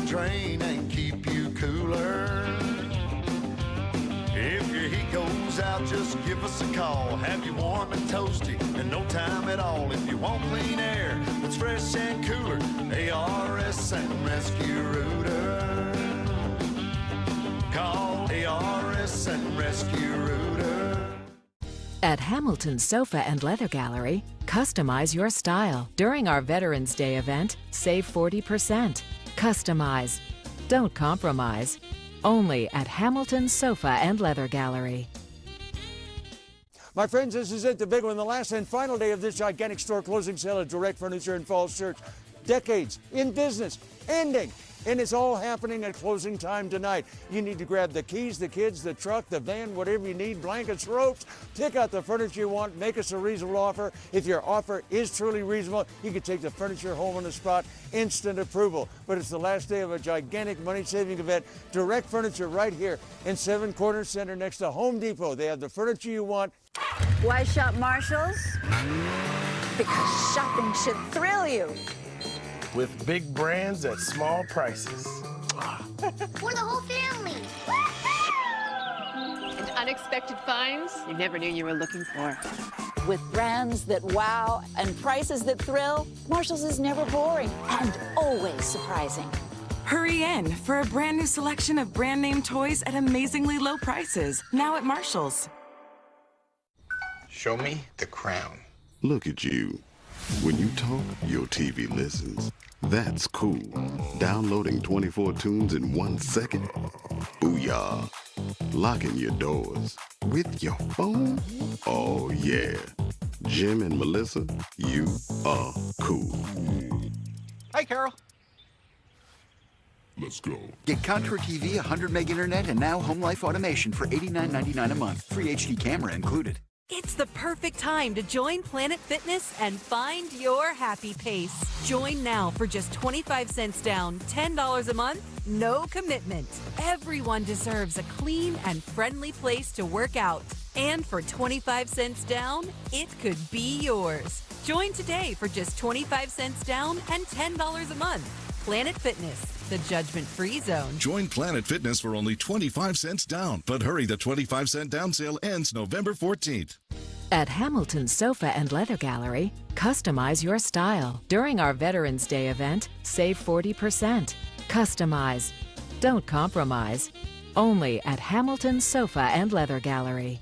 drain and keep you cooler. If your heat goes out, just give us a call. Have you warm and toasty in no time at all. If you want clean air that's fresh and cooler, ARS and Rescue Rooter. Call ARS and Rescue Rooter. At Hamilton Sofa and Leather Gallery, customize your style. During our Veterans Day event, save 40%. Customize. Don't compromise. Only at Hamilton Sofa and Leather Gallery. My friends, this is it, the big one, the last and final day of this gigantic store closing sale at Direct Furniture in Falls Church. Decades in business, ending. And it's all happening at closing time tonight. You need to grab the keys, the kids, the truck, the van, whatever you need, blankets, ropes. Pick out the furniture you want, make us a reasonable offer. If your offer is truly reasonable, you can take the furniture home on the spot, instant approval. But it's the last day of a gigantic money-saving event. Direct Furniture right here in Seven Corners Center next to Home Depot. They have the furniture you want. Why shop Marshalls? Because shopping should thrill you. With big brands at small prices. For the whole family. And unexpected finds you never knew you were looking for. With brands that wow and prices that thrill, Marshalls is never boring and always surprising. Hurry in for a brand new selection of brand name toys at amazingly low prices. Now at Marshalls. Show me the crown. Look at you. When you talk, your TV listens. That's cool. Downloading 24 tunes in 1 second. Booyah. Locking your doors with your phone. Oh, yeah. Jim and Melissa, you are cool. Hi, Carol. Let's go. Get Contour TV, 100 meg internet, and now home life automation for $89.99 a month. Free HD camera included. It's the perfect time to join Planet Fitness and find your happy pace. Join now for just 25 cents down, $10 a month, no commitment. Everyone deserves a clean and friendly place to work out. And for 25 cents down, it could be yours. Join today for just 25 cents down and $10 a month. Planet Fitness, the judgment-free zone. Join Planet Fitness for only 25 cents down. But hurry, the 25-cent down sale ends November 14th. At Hamilton Sofa and Leather Gallery, customize your style. During our Veterans Day event, save 40%. Customize. Don't compromise. Only at Hamilton Sofa and Leather Gallery.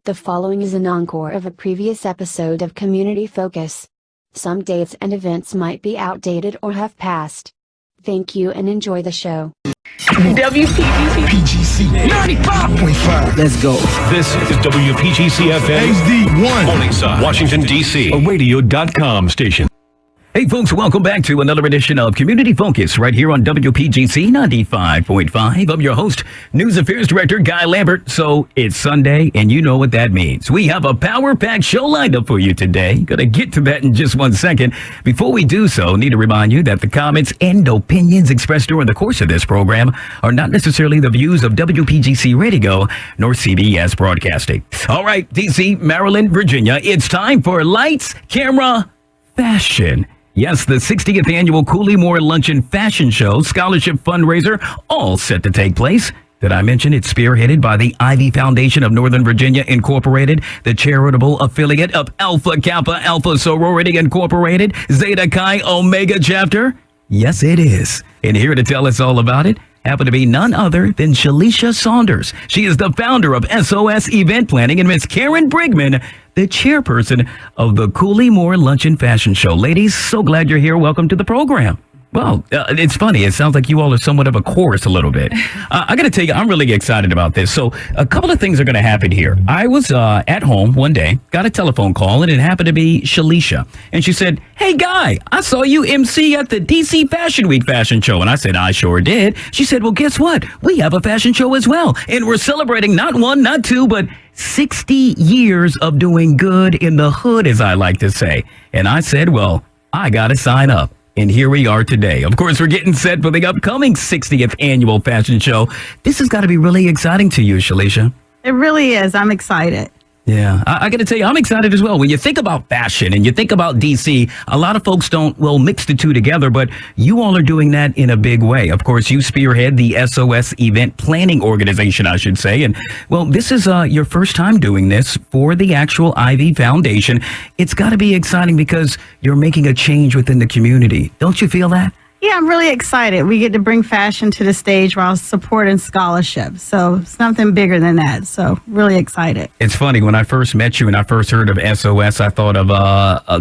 The following is an encore of a previous episode of Community Focus. Some dates and events might be outdated or have passed. Thank you and enjoy the show. WPGC 95.5. Let's go. This is WPGC FM HD1 Morningside, Washington, D.C. A radio.com station. Hey folks, welcome back to another edition of Community Focus right here on WPGC 95.5. I'm your host, News Affairs Director Guy Lambert. So it's Sunday and you know what that means. We have a power-packed show lined up for you today. Gonna get to that in just 1 second. Before we do so, need to remind you that the comments and opinions expressed during the course of this program are not necessarily the views of WPGC Radio nor CBS Broadcasting. All right, DC, Maryland, Virginia, it's time for Lights, Camera, Fashion. Yes, the 60th annual Cooley-Moore Luncheon Fashion Show Scholarship Fundraiser, all set to take place. Did I mention it's spearheaded by the Ivy Foundation of Northern Virginia Incorporated, the charitable affiliate of Alpha Kappa Alpha Sorority Incorporated, Zeta Chi Omega Chapter? Yes, it is. And here to tell us all about it happen to be none other than Shalisha Saunders. She is the founder of SOS Event Planning, and Miss Karen Brigman, the chairperson of the Cooley-Moore Luncheon Fashion Show. Ladies, so glad you're here. Welcome to the program. Well, it's funny. It sounds like you all are somewhat of a chorus a little bit. I got to tell you, I'm really excited about this. So a couple of things are going to happen here. I was at home one day, got a telephone call, and it happened to be Shalisha. And she said, "Hey, Guy, I saw you MC at the DC Fashion Week fashion show." And I said, "I sure did." She said, "Well, guess what? We have a fashion show as well. And we're celebrating not one, not two, but 60 years of doing good in the hood, as I like to say." And I said, "Well, I got to sign up." And here we are today. Of course, we're getting set for the upcoming 60th annual fashion show. This has got to be really exciting to you, Shalisha. It really is. I'm excited. Yeah, I got to tell you, I'm excited as well. When you think about fashion and you think about DC, a lot of folks don't, mix the two together, but you all are doing that in a big way. Of course, you spearhead the SOS event planning organization, I should say. And, this is your first time doing this for the actual Ivy Foundation. It's got to be exciting because you're making a change within the community. Don't you feel that? Yeah, I'm really excited. We get to bring fashion to the stage while supporting scholarship. So something bigger than that. So really excited. It's funny. When I first met you and I first heard of SOS, I thought of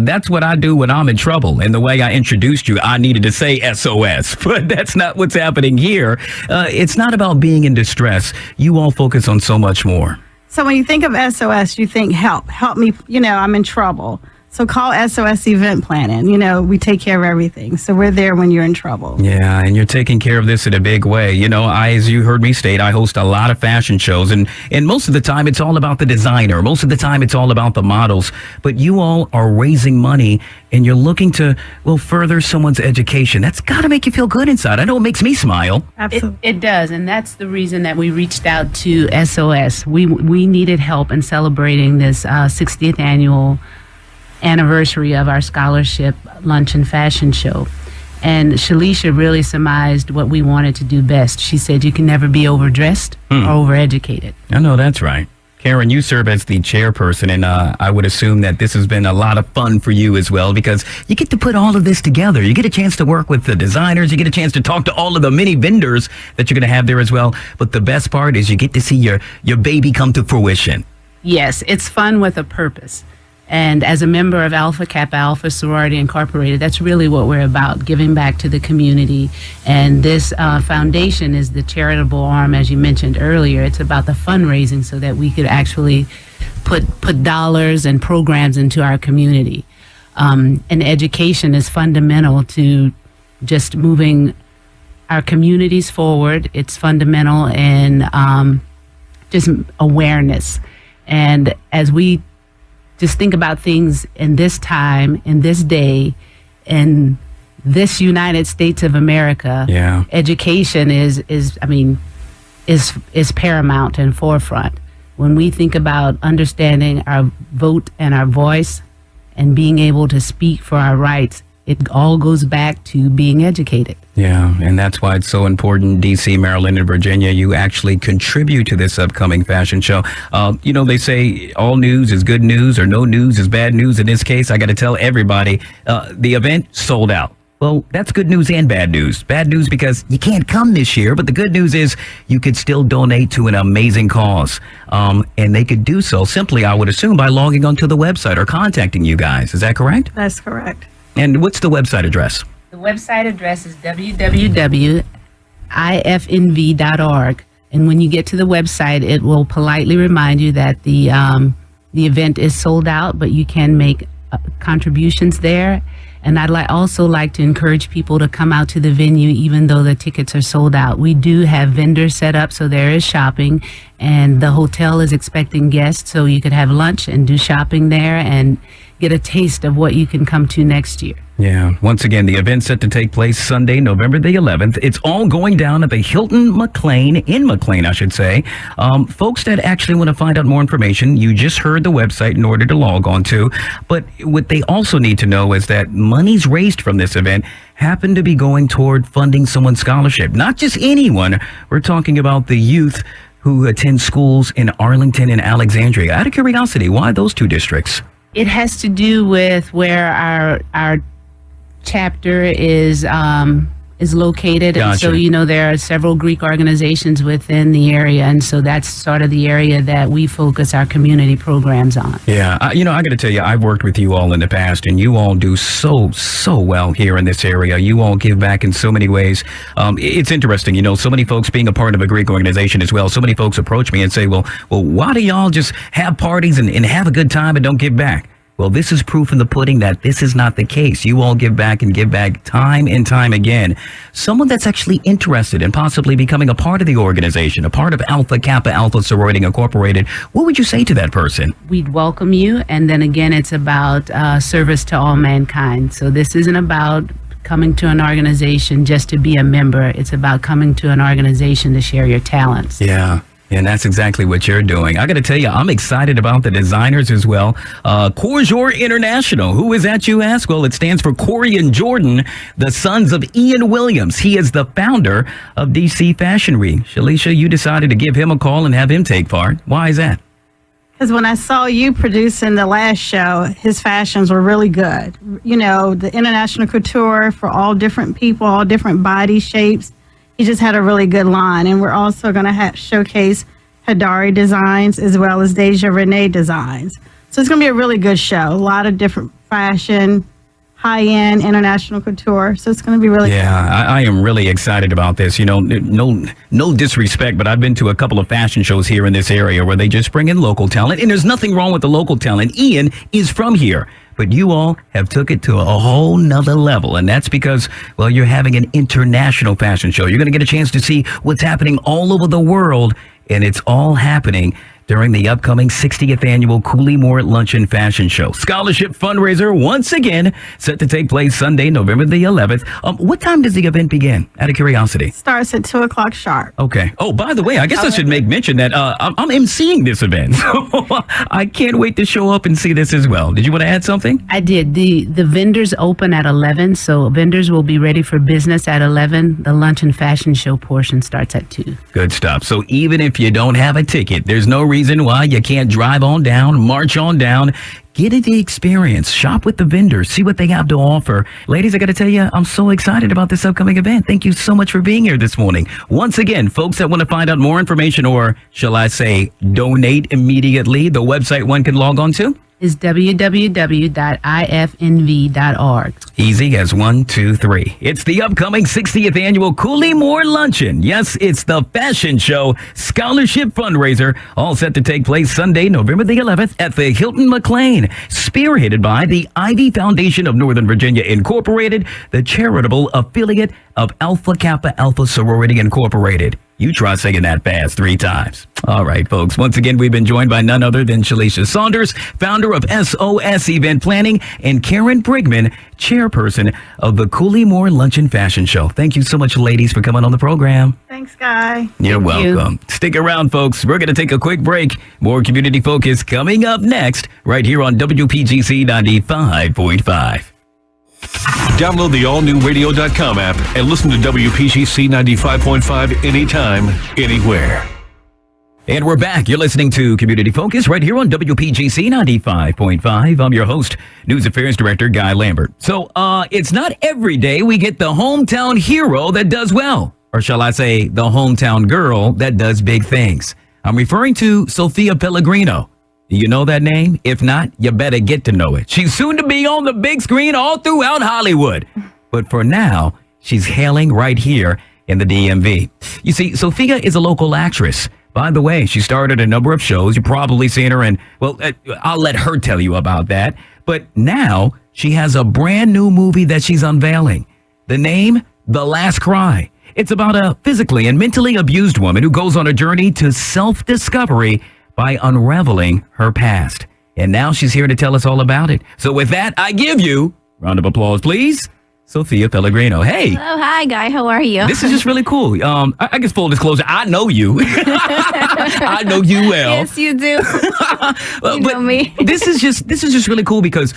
that's what I do when I'm in trouble. And the way I introduced you, I needed to say SOS. But that's not what's happening here. It's not about being in distress. You all focus on so much more. So when you think of SOS, you think help me, I'm in trouble. So call SOS Event Planning. We take care of everything. So we're there when you're in trouble. Yeah, and you're taking care of this in a big way. As you heard me state, I host a lot of fashion shows. And most of the time, it's all about the designer. Most of the time, it's all about the models. But you all are raising money, and you're looking to, further someone's education. That's got to make you feel good inside. I know it makes me smile. Absolutely. It does, and that's the reason that we reached out to SOS. We needed help in celebrating this 60th annual anniversary of our scholarship lunch and fashion show. And Shalisha really surmised what we wanted to do best. She said you can never be overdressed or overeducated. I know that's right. Karen, you serve as the chairperson, and I would assume that this has been a lot of fun for you as well, because you get to put all of this together. You get a chance to work with the designers. You get a chance to talk to all of the many vendors that you're going to have there as well. But the best part is you get to see your baby come to fruition. Yes, it's fun with a purpose. And as a member of Alpha Kappa Alpha Sorority Incorporated, that's really what we're about, giving back to the community. And this foundation is the charitable arm, as you mentioned earlier. It's about the fundraising so that we could actually put dollars and programs into our community. And education is fundamental to just moving our communities forward. It's fundamental in just awareness. And as we just think about things in this time, in this day, in this United States of America, education is paramount and forefront. When we think about understanding our vote and our voice and being able to speak for our rights, it all goes back to being educated. Yeah, and that's why it's so important, D.C., Maryland, and Virginia, you actually contribute to this upcoming fashion show. They say all news is good news or no news is bad news. In this case, I got to tell everybody, the event sold out. Well, that's good news and bad news. Bad news because you can't come this year, but the good news is you could still donate to an amazing cause. And they could do so simply, I would assume, by logging onto the website or contacting you guys. Is that correct? That's correct. And what's the website address? The website address is www.ifnv.org. And when you get to the website, it will politely remind you that the event is sold out, but you can make contributions there. And I'd also like to encourage people to come out to the venue, even though the tickets are sold out. We do have vendors set up, so there is shopping, and the hotel is expecting guests, so you could have lunch and do shopping there and get a taste of what you can come to next year. Yeah. Once again, the event's set to take place Sunday, November the 11th. It's all going down at the Hilton McLean, in McLean, I should say. Folks that actually want to find out more information, you just heard the website in order to log on to. But what they also need to know is that monies raised from this event happen to be going toward funding someone's scholarship. Not just anyone. We're talking about the youth who attend schools in Arlington and Alexandria. Out of curiosity, why those two districts? It has to do with where our chapter is located. Gotcha. And so, there are several Greek organizations within the area. And so that's sort of the area that we focus our community programs on. Yeah. I got to tell you, I've worked with you all in the past, and you all do so well here in this area. You all give back in so many ways. It's interesting, so many folks being a part of a Greek organization as well. So many folks approach me and say, well, why do y'all just have parties and have a good time and don't give back? Well, this is proof in the pudding that this is not the case. You all give back and give back time and time again. Someone that's actually interested in possibly becoming a part of the organization, a part of Alpha Kappa Alpha Sorority Incorporated, what would you say to that person? We'd welcome you. And then again, it's about service to all mankind. So this isn't about coming to an organization just to be a member. It's about coming to an organization to share your talents. Yeah. And that's exactly what you're doing. I got to tell you, I'm excited about the designers as well. Corjour International. Who is that, you ask? Well, it stands for Corey and Jordan, the sons of Ian Williams. He is the founder of DC Fashion Week. Shalisha, you decided to give him a call and have him take part. Why is that? Because when I saw you producing the last show, his fashions were really good. You know, the international couture for all different people, all different body shapes. He just had a really good line. And we're also going to showcase Hadari designs as well as Deja Renee designs. So it's going to be a really good show. A lot of different fashion, high-end international couture. So it's going to be really good. I am really excited about this. You know, no disrespect, but I've been to a couple of fashion shows here in this area where they just bring in local talent. And there's nothing wrong with the local talent. Ian is from here. But you all have took it to a whole nother level. And that's because, well, you're having an international fashion show. You're going to get a chance to see what's happening all over the world. And it's all happening during the upcoming 60th annual Cooley-Moore Luncheon Fashion Show. Scholarship fundraiser, once again, set to take place Sunday, November the 11th. What time does the event begin? Out of curiosity. Starts at 2 o'clock sharp. Okay. Oh, by the way, I guess I should make mention that I'm emceeing this event. So I can't wait to show up and see this as well. Did you want to add something? I did. The vendors open at 11, so vendors will be ready for business at 11. The lunch and fashion show portion starts at 2. Good stuff. So even if you don't have a ticket, there's no reason why you can't drive on down, march on down, get the experience, shop with the vendors, see what they have to offer. Ladies, I got to tell you, I'm so excited about this upcoming event. Thank you so much for being here this morning. Once again, folks that want to find out more information, or shall I say donate immediately, the website one can log on to is www.ifnv.org. Easy as 1, 2, 3. It's the upcoming 60th annual Cooley-Moore Luncheon. Yes, it's the fashion show scholarship fundraiser, all set to take place Sunday, November the 11th at the Hilton McLean, spearheaded by the Ivy Foundation of Northern Virginia Incorporated, the charitable affiliate of Alpha Kappa Alpha Sorority Incorporated. You try saying that fast 3 times. All right, folks. Once again, we've been joined by none other than Shalisha Saunders, founder of SOS Event Planning, and Karen Brigman, chairperson of the Cooley-Moore Luncheon Fashion Show. Thank you so much, ladies, for coming on the program. Thanks, Guy. You're welcome. Stick around, folks. We're going to take a quick break. More Community Focus coming up next, right here on WPGC 95.5. Download the allnewradio.com app and listen to WPGC 95.5 anytime, anywhere. And we're back. You're listening to Community Focus right here on WPGC 95.5. I'm your host, News Affairs Director Guy Lambert. So it's not every day we get the hometown hero that does well, or shall I say the hometown girl that does big things. I'm referring to Sophia Pellegrino. Do you know that name? If not, you better get to know it. She's soon to be on the big screen all throughout Hollywood. But for now, she's hailing right here in the DMV. You see, Sophia is a local actress. By the way, she started a number of shows. You've probably seen her in, well, I'll let her tell you about that. But now she has a brand new movie that she's unveiling. The name, The Last Cry. It's about a physically and mentally abused woman who goes on a journey to self-discovery by unraveling her past. And now she's here to tell us all about it. So with that, I give you, round of applause, please, Sophia Pellegrino. Hey. Hello, hi, Guy. How are you? This is just really cool. I guess full disclosure, I know you. I know you well. Yes, you do. You know me. This is just really cool because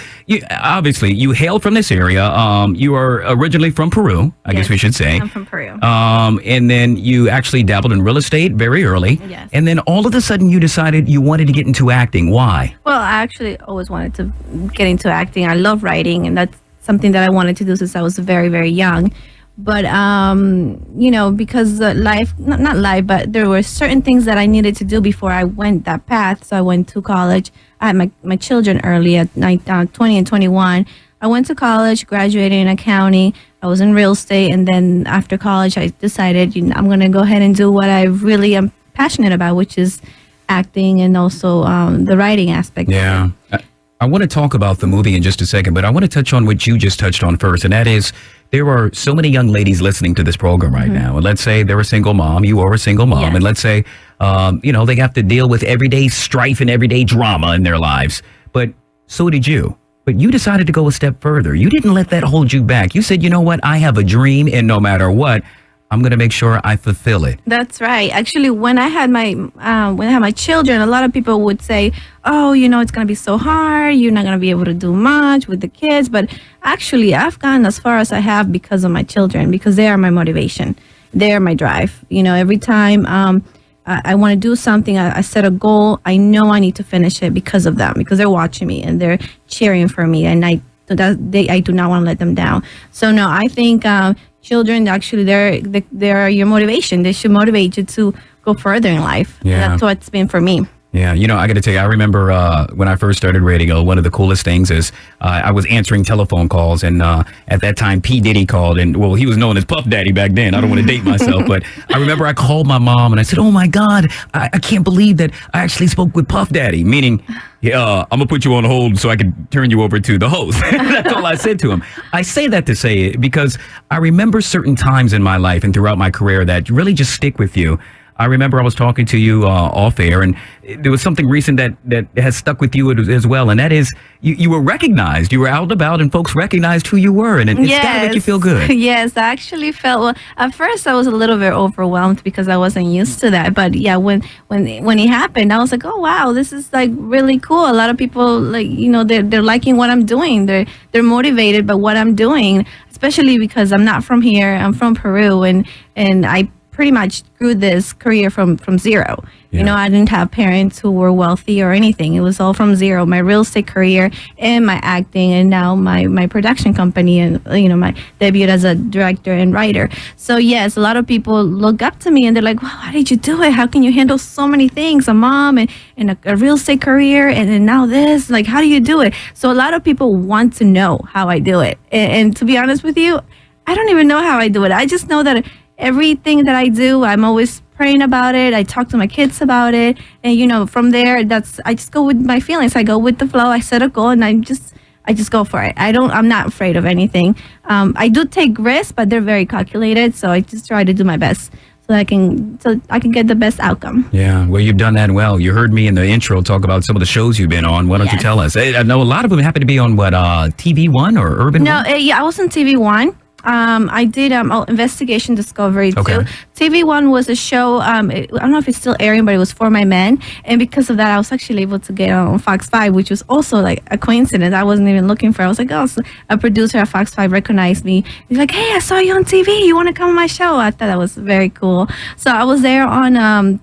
obviously you hail from this area. You are originally from Peru, I guess we should say. I'm from Peru. And then you actually dabbled in real estate very early. Yes. And then all of a sudden you decided you wanted to get into acting. Why? Well, I actually always wanted to get into acting. I love writing, and that's something that I wanted to do since I was very, very young. But, you know, because life, not life, but there were certain things that I needed to do before I went that path. So I went to college. I had my children early at 20 and 21. I went to college, graduated in accounting. I was in real estate. And then after college, I decided, I'm going to go ahead and do what I really am passionate about, which is acting and also the writing aspect. Yeah. I want to talk about the movie in just a second, but I want to touch on what you just touched on first, and that is there are so many young ladies listening to this program right now. And let's say they're a single mom, you are a single mom, and let's say, they have to deal with everyday strife and everyday drama in their lives. But so did you. But you decided to go a step further. You didn't let that hold you back. You said, you know what? I have a dream, and no matter what, I'm going to make sure I fulfill it. That's right. Actually, when I had my children, a lot of people would say, "Oh, it's going to be so hard. You're not going to be able to do much with the kids." But actually, I've gotten as far as I have because of my children, because they are my motivation. They are my drive. Every time I want to do something, I set a goal. I know I need to finish it because of them, because they're watching me and they're cheering for me, and I do not want to let them down. So no, I think children actually they're your motivation. They should motivate you to go further in life. Yeah. And that's what it's been for me. Yeah, I got to tell you, I remember when I first started radio, one of the coolest things is I was answering telephone calls, and at that time, P. Diddy called, and well, he was known as Puff Daddy back then. I don't want to date myself, but I remember I called my mom, and I said, "Oh, my God, I can't believe that I actually spoke with Puff Daddy," meaning, I'm going to put you on hold so I can turn you over to the host. That's all I said to him. I say that to say it because I remember certain times in my life and throughout my career that really just stick with you. I remember I was talking to you off air, and there was something recent that has stuck with you as well, and that is you were recognized. You were out and about, and folks recognized who you were, and it's got to make you feel good. Yes, I actually felt, well, at first I was a little bit overwhelmed because I wasn't used to that. But yeah, when it happened, I was like, oh, wow, this is like really cool. A lot of people, like, they're liking what I'm doing. They're motivated by what I'm doing, especially because I'm not from here. I'm from Peru, and I pretty much grew this career from zero. Yeah. I didn't have parents who were wealthy or anything. It was all from zero. My real estate career and my acting, and now my production company, and my debut as a director and writer. So yes, a lot of people look up to me and they're like, "Wow, how did you do it? How can you handle so many things? A mom and a real estate career, and then now this. Like, how do you do it?" So a lot of people want to know how I do it. And to be honest with you, I don't even know how I do it. I just know that everything that I do, I'm always praying about it. I talk to my kids about it, and from there, I just go with my feelings. I go with the flow. I set a goal, and I just go for it. I'm not afraid of anything. I do take risks, but they're very calculated. So I just try to do my best so I can get the best outcome. Yeah, well, you've done that well. You heard me in the intro talk about some of the shows you've been on. Why don't you tell us? I know a lot of them happen to be on TV One or Urban One? No, I was on TV One. I did Investigation Discovery too. Okay. TV One was a show. I don't know if it's still airing, but it was For My Men, and because of that, I was actually able to get on Fox 5, which was also like a coincidence. I wasn't even looking for it. I was like, oh, so a producer at Fox 5 recognized me. He's like, "Hey, I saw you on TV. You want to come on my show?" I thought that was very cool. So I was there on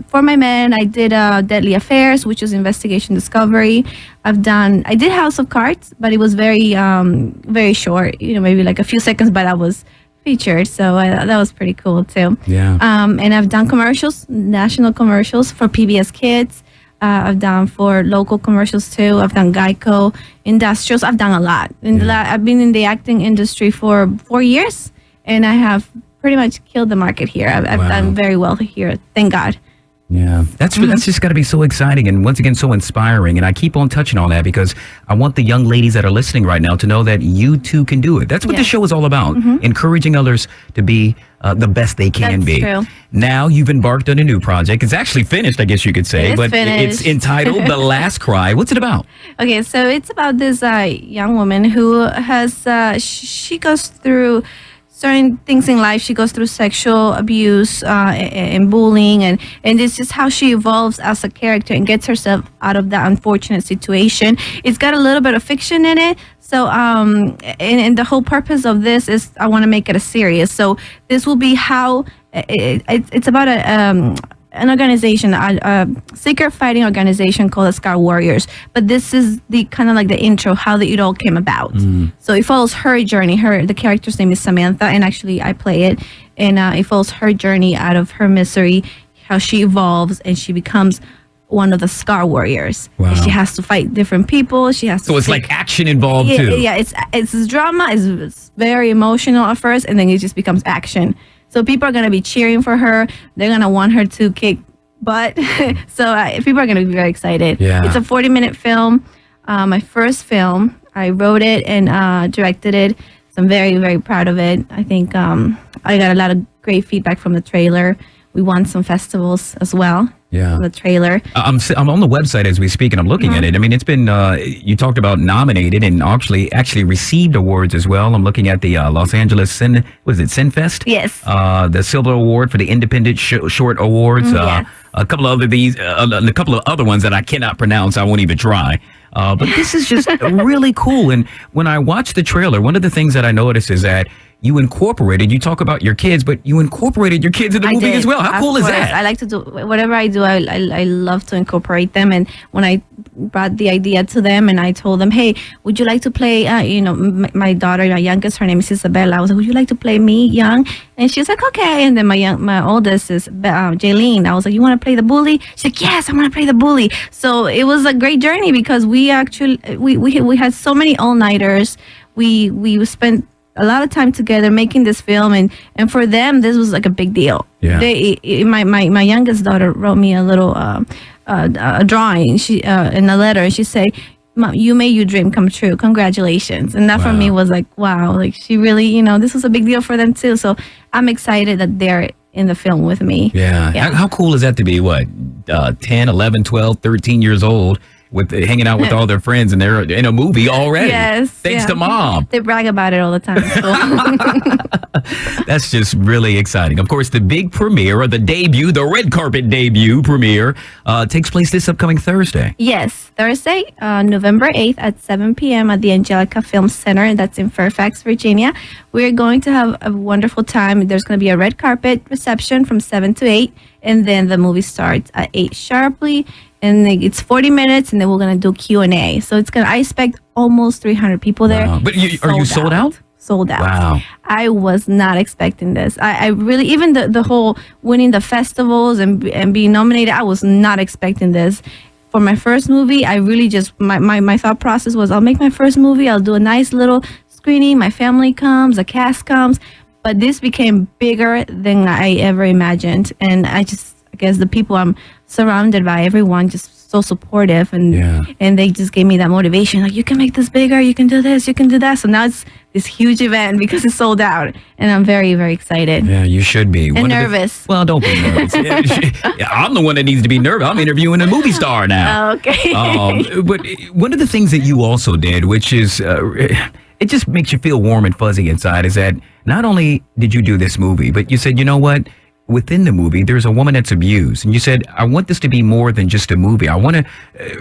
For My Men. I did Deadly Affairs, which was Investigation Discovery. I did House of Cards, but it was very very short, maybe like a few seconds, but I was featured, so that was pretty cool too. Yeah. And I've done commercials, national commercials for PBS Kids. I've done for local commercials too. I've done Geico, industrials. I've done a lot. I've been in the acting industry for 4 years, and I have pretty much killed the market here. I've done very well here, thank God. Yeah, that's just got to be so exciting and once again so inspiring. And I keep on touching on that because I want the young ladies that are listening right now to know that you too can do it. That's what the show is all about, encouraging others to be the best they can be. True. Now you've embarked on a new project. It's actually finished, I guess you could say, but finished. it's entitled The Last Cry. What's it about? Okay, so it's about this young woman who has, she goes through certain things in life. She goes through sexual abuse and bullying, and it's just how she evolves as a character and gets herself out of that unfortunate situation. It's got a little bit of fiction in it. So, and the whole purpose of this is I want to make it a series. So this will be how it's about an organization, a secret fighting organization called the Scar Warriors. But this is the kind of like the intro, how it all came about. So it follows her journey. The character's name is Samantha, and actually I play it. And it follows her journey out of her misery, how she evolves, and she becomes one of the Scar Warriors. Wow. And she has to fight different people. She has to. So it's like action involved too. Yeah, it's drama. It's very emotional at first, and then it just becomes action. So people are going to be cheering for her. They're going to want her to kick butt. So people are going to be very excited. Yeah. It's a 40-minute film. My first film. I wrote it and directed it. So I'm very, very proud of it. I think I got a lot of great feedback from the trailer. We won some festivals as well. the trailer. I'm on the website as we speak, and I'm looking at it. I mean, it's been, you talked about nominated and actually received awards as well. I'm looking at the Los Angeles Cinefest? Yes. The Silver Award for the Independent Short Awards. Yes. A couple of other ones that I cannot pronounce. I won't even try. But this is just really cool. And when I watched the trailer, one of the things that I noticed is that you talk about your kids, but you incorporated your kids in the movie as well. How cool is that? I like to do whatever I do. I love to incorporate them. And when I brought the idea to them and I told them, hey, would you like to play, my daughter, my youngest, her name is Isabella. I was like, would you like to play me young? And she was like, okay. And then my oldest is Jaylene. I was like, you want to play the bully? She's like, yes, I want to play the bully. So it was a great journey because we actually, we had so many all-nighters. We spent a lot of time together making this film, and for them this was like a big deal. Yeah. My youngest daughter wrote me a little a drawing, she in a letter, and she said, Mom, you made your dream come true, congratulations. And that for me was like, wow, like she really, this was a big deal for them too. So I'm excited that they're in the film with me. Yeah. How cool is that to be 10, 11, 12, 13 years old with hanging out with all their friends, and they're in a movie already. Yes. Thanks to Mom. They brag about it all the time. So. That's just really exciting. Of course, the big premiere, or the red carpet debut premiere, takes place this upcoming Thursday. Yes, Thursday, November 8th at 7 p.m. at the Angelica Film Center. That's in Fairfax, Virginia. We're going to have a wonderful time. There's going to be a red carpet reception from 7 to 8, and then the movie starts at 8 sharply. And it's 40 minutes, and then we're going to do Q&A. So I expect almost 300 people there. Wow. But are you sold out? Sold out. Wow. I was not expecting this. I really, even the whole winning the festivals and being nominated, I was not expecting this. For my first movie, I really just, my thought process was, I'll make my first movie, I'll do a nice little screening, my family comes, the cast comes. But this became bigger than I ever imagined. And I guess the people I'm surrounded by, everyone just so supportive, and they just gave me that motivation, like, you can make this bigger, you can do this, you can do that. So now it's this huge event because it's sold out, and I'm very, very excited. Yeah, you should be. And nervous. Well, don't be nervous. I'm the one that needs to be nervous. I'm interviewing a movie star now. Okay. But one of the things that you also did, which is it just makes you feel warm and fuzzy inside, is that not only did you do this movie, but you said, you know what? Within the movie, there's a woman that's abused. And you said, I want this to be more than just a movie. I want to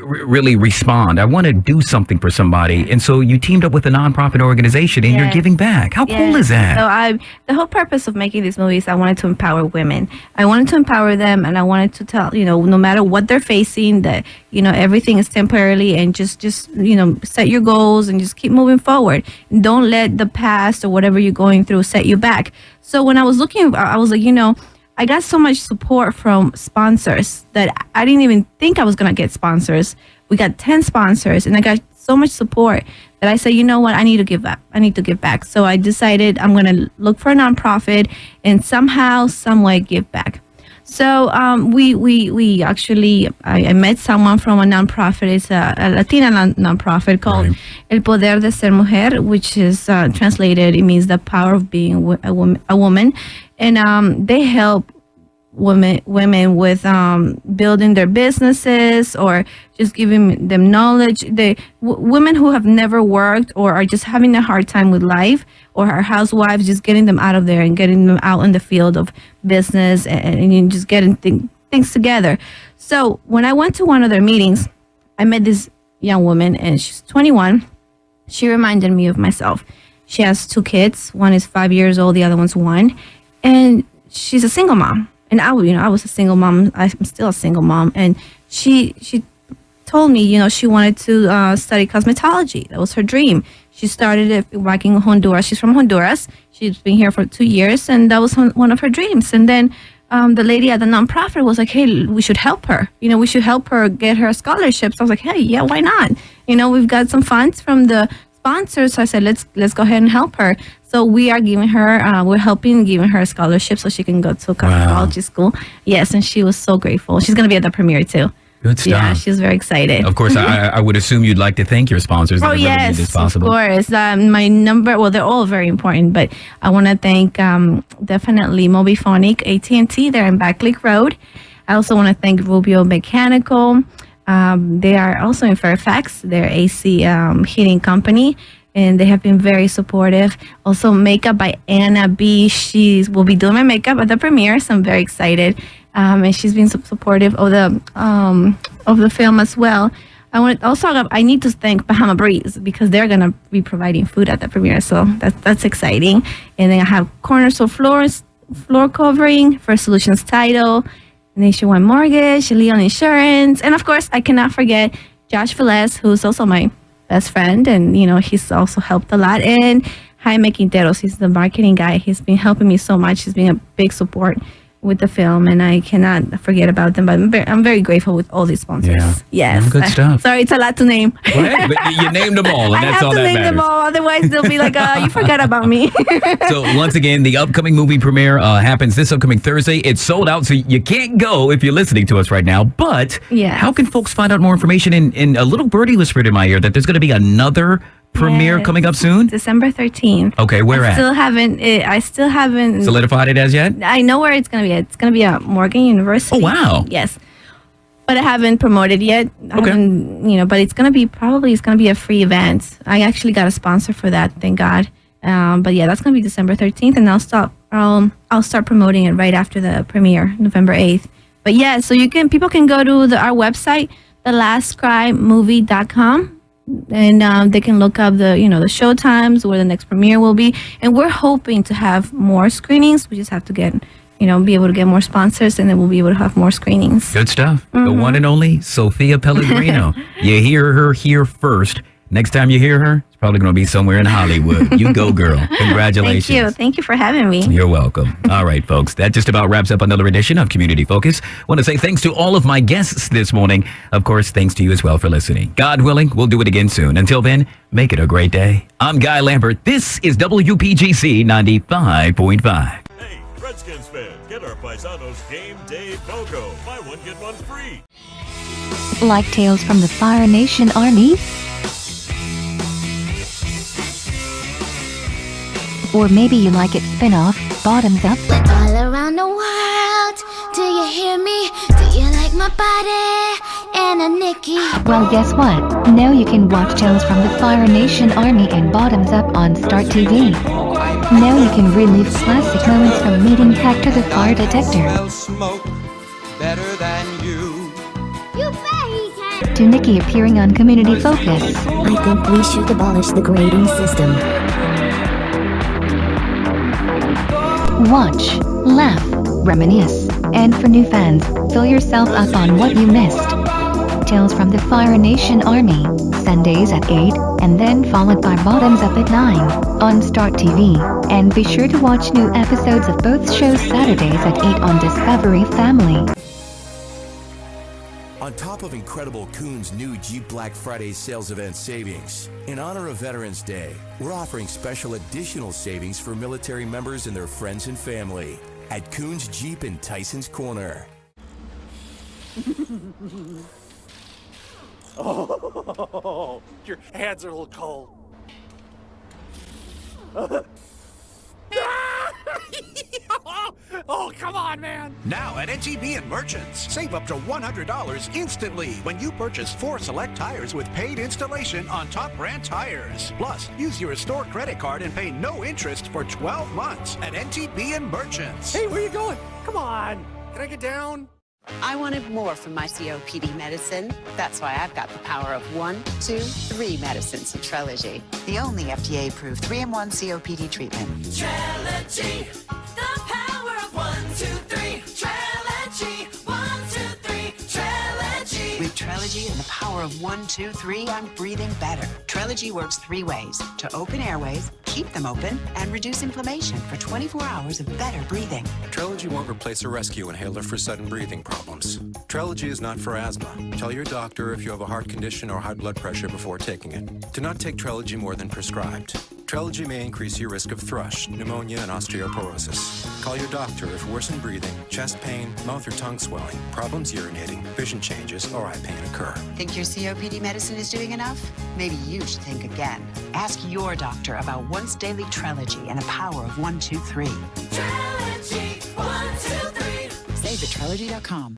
really respond. I want to do something for somebody. And so you teamed up with a nonprofit organization, and you're giving back. How cool is that? So the whole purpose of making these movies, I wanted to empower women. I wanted to empower them, and I wanted to tell, no matter what they're facing, that, everything is temporarily, and just set your goals and just keep moving forward. Don't let the past or whatever you're going through set you back. So when I was looking, I was like, I got so much support from sponsors that I didn't even think I was going to get sponsors. We got 10 sponsors, and I got so much support that I said, you know what, I need to give up. I need to give back. So I decided I'm going to look for a nonprofit and somehow, some way give back. So we actually, I met someone from a nonprofit. It's a Latina nonprofit called El Poder de Ser Mujer, which is translated, it means the power of being a woman. And they help women with building their businesses, or just giving them knowledge. Women who have never worked or are just having a hard time with life, or are housewives, just getting them out of there and getting them out in the field of business, and just getting things together. So when I went to one of their meetings, I met this young woman, and she's 21. She reminded me of myself. She has 2 kids. One is 5 years old, the other one's 1. And she's a single mom. And I was a single mom. I'm still a single mom. And she told me, she wanted to study cosmetology. That was her dream. She started it back in Honduras. She's from Honduras. She's been here for 2 years, and that was one of her dreams. And then the lady at the nonprofit was like, hey, we should help her. We should help her get her scholarships. I was like, hey, yeah, why not? We've got some funds from the sponsors. So I said, let's go ahead and help her. So we are giving her, we're helping giving her a scholarship so she can go to cosmetology school. Yes, and she was so grateful. She's going to be at the premiere too. Good stuff. Yeah, she's very excited. Of course, I would assume you'd like to thank your sponsors. Oh, yes, of course. My number, well, they're all very important, but I want to thank definitely Mobiphonic, AT&T. They're in Back Lake Road. I also want to thank Rubio Mechanical. They are also in Fairfax. They're AC heating company, and they have been very supportive. Also, makeup by Anna B. She will be doing my makeup at the premiere, so I'm very excited. And she's been supportive of the film as well. I need to thank Bahama Breeze because they're gonna be providing food at the premiere, so that's exciting. And then I have Cornerstone floor covering, First Solutions Title, Nationwide Mortgage, Leon Insurance, and of course I cannot forget Josh Velez, who's also my best friend, and he's also helped a lot. And Jaime Quinteros, he's the marketing guy. He's been helping me so much. He's been a big support with the film, and I cannot forget about them. But I'm very grateful with all these sponsors. Yeah. Yes. Good stuff. Sorry, it's a lot to name. Well, but you named them all, and that's all that matters. I have to name them all, otherwise they'll be like, you forgot about me. So once again, the upcoming movie premiere happens this upcoming Thursday. It's sold out, so you can't go if you're listening to us right now. But how can folks find out more information? And a little birdie whispered in my ear that there's going to be another premiere coming up soon? December 13th. Okay, where at? I still haven't solidified it as yet? I know where it's going to be. It's going to be at Morgan University. Oh, wow. Yes. But I haven't promoted yet. Okay. But it's going to be a free event. I actually got a sponsor for that, thank God. But yeah, that's going to be December 13th, and I'll start promoting it right after the premiere, November 8th. But yeah, so people can go to our website, thelastcrymovie.com. And they can look up the show times, where the next premiere will be. And we're hoping to have more screenings. We just have to be able to get more sponsors, and then we'll be able to have more screenings. Good stuff. The one and only Sophia Pellegrino. You hear her here first. Next time you hear her, it's probably going to be somewhere in Hollywood. You go, girl. Congratulations. Thank you for having me. You're welcome. All right, folks. That just about wraps up another edition of Community Focus. I want to say thanks to all of my guests this morning. Of course, thanks to you as well for listening. God willing, we'll do it again soon. Until then, make it a great day. I'm Guy Lambert. This is WPGC 95.5. Hey, Redskins fans, get our Paisanos Game Day BOGO. Buy one, get one free. Like Tales from the Fire Nation Army? Or maybe you like it spin-off, Bottoms Up? All around the world, do you hear me? Do you like my body and a Nikki? Well, guess what? Now you can watch Tales from the Fire Nation Army and Bottoms Up on Start TV. Now you can relive classic moments from meeting Hector the fire detector. Smoke better than you. You bet he can. To Nikki appearing on Community Focus. I think we should abolish the grading system. Watch, laugh, reminisce, and for new fans, fill yourself up on what you missed. Tales from the Fire Nation Army, Sundays at 8, and then followed by Bottoms Up at 9, on Start TV. And be sure to watch new episodes of both shows Saturdays at 8 on Discovery Family. On top of incredible Kuhn's new Jeep Black Friday sales event savings, in honor of Veterans Day, we're offering special additional savings for military members and their friends and family at Kuhn's Jeep in Tyson's Corner. Oh, your hands are a little cold. Oh, come on, man. Now at NTB and Merchants, save up to $100 instantly when you purchase 4 select tires with paid installation on top brand tires. Plus, use your Restore credit card and pay no interest for 12 months at NTB and Merchants. Hey, where you going? Come on. Can I get down? I wanted more from my COPD medicine. That's why I've got the power of 1, 2, 3 medicines of Trelegy. The only FDA-approved 3-in-1 COPD treatment. Trelegy, the power of 1, 2, 3. Trelegy, 1, 2, 3. Trelegy. With Trelegy and the power of 1, 2, 3, I'm breathing better. Trelegy works 3 ways: to open airways, keep them open, and reduce inflammation for 24 hours of better breathing. Trelegy won't replace a rescue inhaler for sudden breathing problems. Trelegy is not for asthma. Tell your doctor if you have a heart condition or high blood pressure before taking it. Do not take Trelegy more than prescribed. Trelegy may increase your risk of thrush, pneumonia, and osteoporosis. Call your doctor if worsened breathing, chest pain, mouth or tongue swelling, problems urinating, vision changes, or eye pain occur. Think your COPD medicine is doing enough? Maybe you should think again. Ask your doctor about once daily Trelegy and a power of 1, 2, 3. Trelegy, 1, 2, 3. Save at Trelegy.com.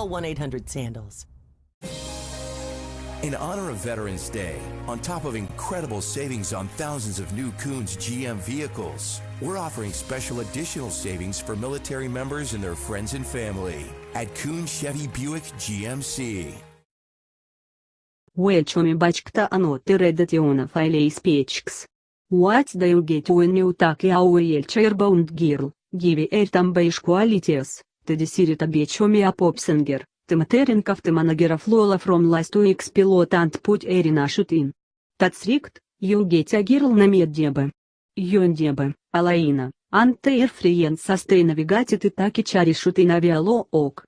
Call 1-800-SANDALS. In honor of Veterans Day, on top of incredible savings on thousands of new Koons GM vehicles, we're offering special additional savings for military members and their friends and family at Koons Chevy Buick GMC. Welcome back to another edition of Alice Pitchks. What do you get when you take a wheelchair-bound girl, give her some qualities, to decide to become a pop singer, to matering of the manager of Lola from last week's pilot and put her in a shooting? That's right, you get a girl named Deba. Yon Deba, Alaina, and their friends sustain navigated to take a cherry shooting avialo oak.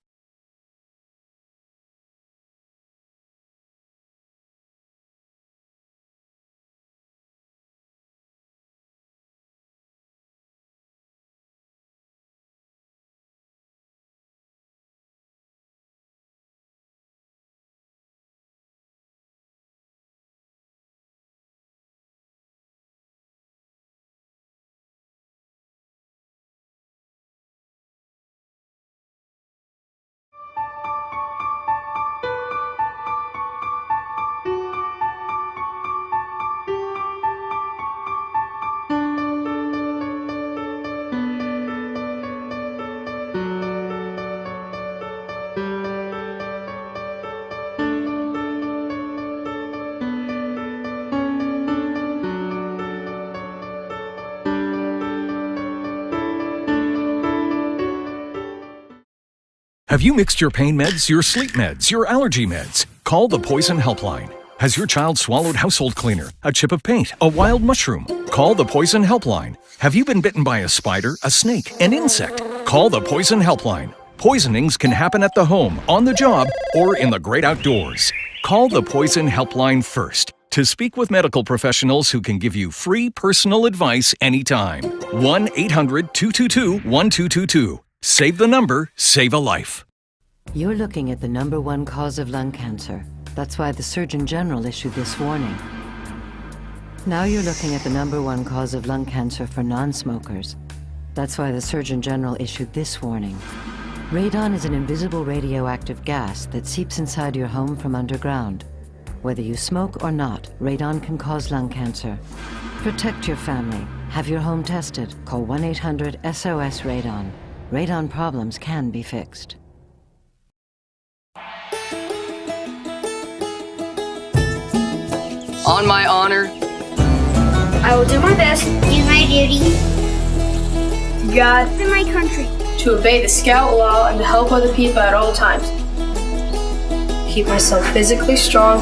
Have you mixed your pain meds, your sleep meds, your allergy meds? Call the Poison Helpline. Has your child swallowed household cleaner, a chip of paint, a wild mushroom? Call the Poison Helpline. Have you been bitten by a spider, a snake, an insect? Call the Poison Helpline. Poisonings can happen at the home, on the job, or in the great outdoors. Call the Poison Helpline first to speak with medical professionals who can give you free personal advice anytime. 1-800-222-1222. Save the number, save a life. You're looking at the #1 cause of lung cancer. That's why the Surgeon General issued this warning. Now you're looking at the #1 cause of lung cancer for non-smokers. That's why the Surgeon General issued this warning. Radon is an invisible radioactive gas that seeps inside your home from underground. Whether you smoke or not, radon can cause lung cancer. Protect your family. Have your home tested. Call 1-800-SOS-RADON. Radon problems can be fixed. On my honor, I will do my best, do my duty, God and my country, to obey the Scout law and to help other people at all times. Keep myself physically strong,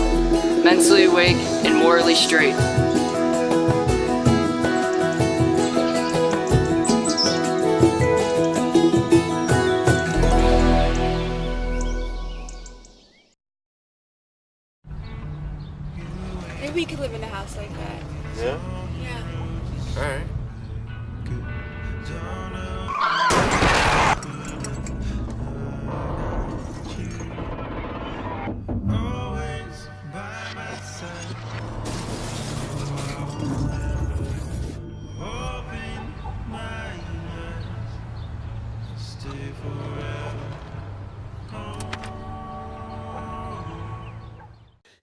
mentally awake, and morally straight. Maybe we could live in a house like that. Yeah? Yeah. Alright.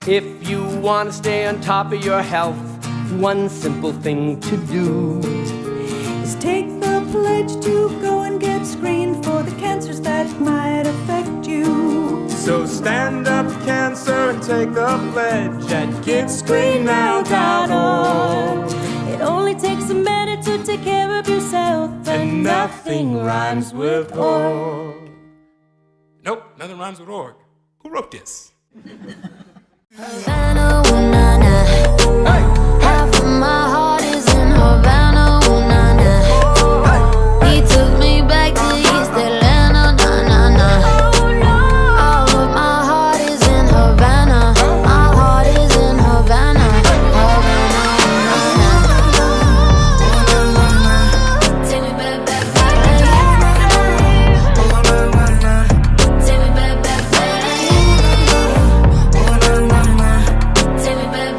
If you want to stay on top of your health, one simple thing to do is take the pledge to go and get screened for the cancers that might affect you. So stand up, cancer, and take the pledge at GetScreenedNow.org. It only takes a minute to take care of yourself, and nothing rhymes with org. Nope, nothing rhymes with org. Who wrote this? Havana, ooh, na, na. Half of my heart is in Havana, ooh, na, na. He took me back to East Atlanta, na, na, na. All of my heart is in Havana. My heart is in Havana, Havana, ooh, na, na. Take me back, back, back. Take me back, back, back. Take me back.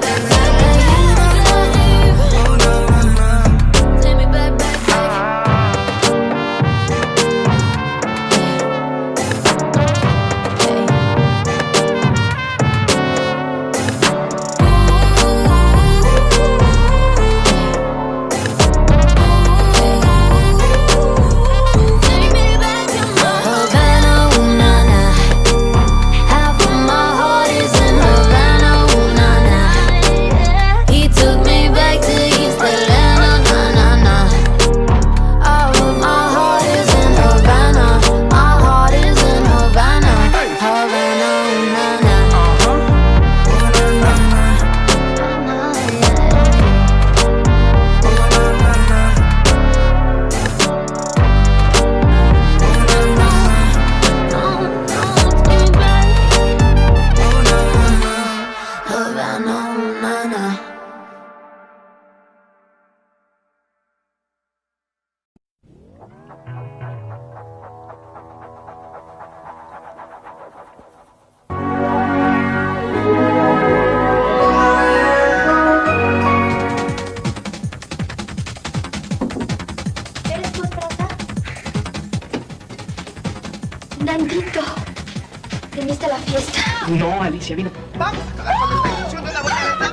No, Alicia, vino. Vamos a acabar con esta ilusión de una buena vez.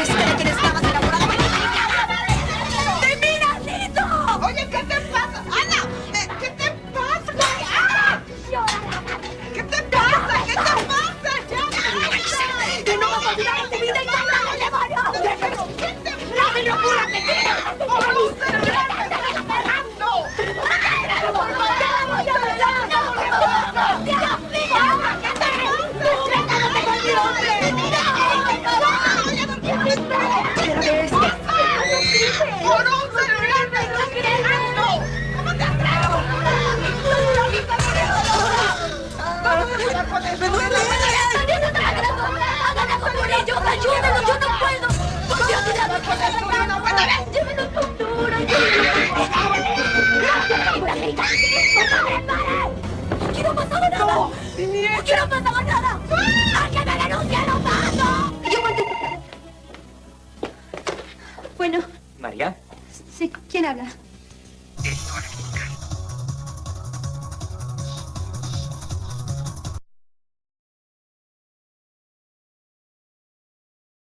Espera, ¿quién está más enamorado? Oye, ¿qué te pasa? Ana, ¿qué te pasa? ¡Ah! ¿Qué te pasa? ¿Qué te pasa? ¡Ya! ¡Que no vas a olvidar tu vida y nada, demonio! ¡Déjalo! ¿Qué te pasa? ¡La locura que tienes! ¡Vamos a cerrarte! ¡No! ¡Yo no puedo! ¡Aquí no pasaba nada! ¡Aquí no pasaba nada! ¡A que me denuncien, lo mato! Bueno, María. sí, ¿quién habla?